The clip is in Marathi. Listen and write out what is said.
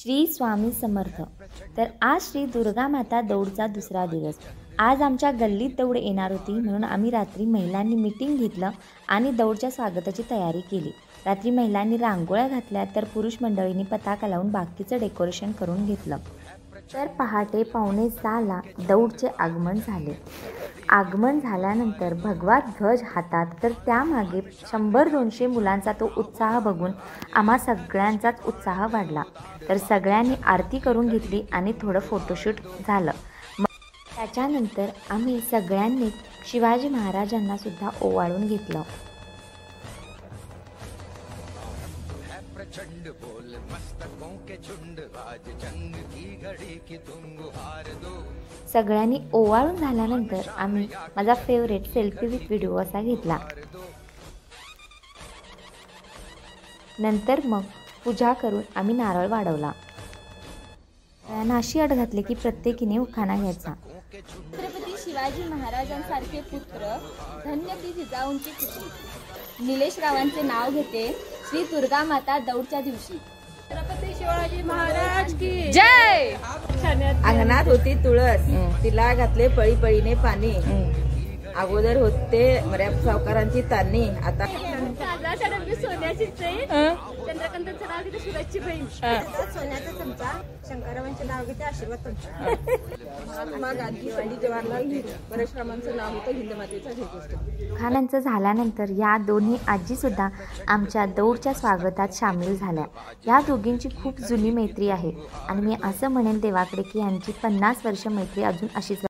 श्री स्वामी समर्थ। तर आज श्री दुर्गा माता दौडचा दुसरा दिवस। आज आमच्या गल्लीत दौड येणार होती, म्हणून आम्ही रात्री महिलांनी मीटिंग घेतलं आणि दौडच्या स्वागताची तयारी केली। रात्री महिलांनी रांगोळ्या घातल्या, तर पुरुष मंडळींनी पताका लावून बाकीचं डेकोरेशन करून घेतलं। तर पहाटे 5:45ला दौडचे आगमन झाले। आगमन झाल्यानंतर भगवा ध्वज हातात, तर त्यामागे 100-200 मुलांचा तो उत्साह बघून आम्हा सगळ्यांचाच उत्साह वाढला। तर सगळ्यांनी आरती करून घेतली आणि थोडं फोटोशूट झालं। त्याच्यानंतर आम्ही सगळ्यांनी शिवाजी महाराजांना सुद्धा ओवाळून घेतलं। प्रचंड बोल मस्तकों के झुंड, आज जंग की घड़ी की तुम गुहार दो। सगळ्यांनी ओवाळून झाल्यानंतर आम्ही माझा फेवरेट सेल्फी विथ व्हिडिओ असा घेतला। नंतर मग पूजा करून आम्ही नारळ वाढवला। नाशी अट घातले की प्रत्येकीने उखाणा घ्यायचा। छत्रपती शिवाजी महाराजांसारखे पुत्र, धन्य ती जिजाऊंची खुशी। निलेश रावांचे नाव घेते श्री दुर्गा माता दौडच्या दिवशी। छत्रपती शिवाजी महाराज की जय। अंगणात होती तुळस, तिला घातले पळी पळीने पाणी। अगोदर होते मर्याद सावकारांची तानी, आता सोन्याची चैन, चंद्रकांताचं नाव घेते सुरजची बहीण, सोन्याचा चमचा, शंकररावांचे नाव घेते आशीर्वाद चमचा, महात्मा गांधी, पंडित जवाहरलाल नेहरू, परशुरामांचं नाव होतं हिंद मातेचा जयघोष। खानांचं झाल्यानंतर या दोन्ही आजी सुद्धा आमच्या दौडच्या स्वागतात सामील झाल्या। या दोघींची खूप जुनी मैत्री आहे आणि मी असं म्हणेन देवाकडे की यांची 50 वर्ष मैत्री अजून अशीच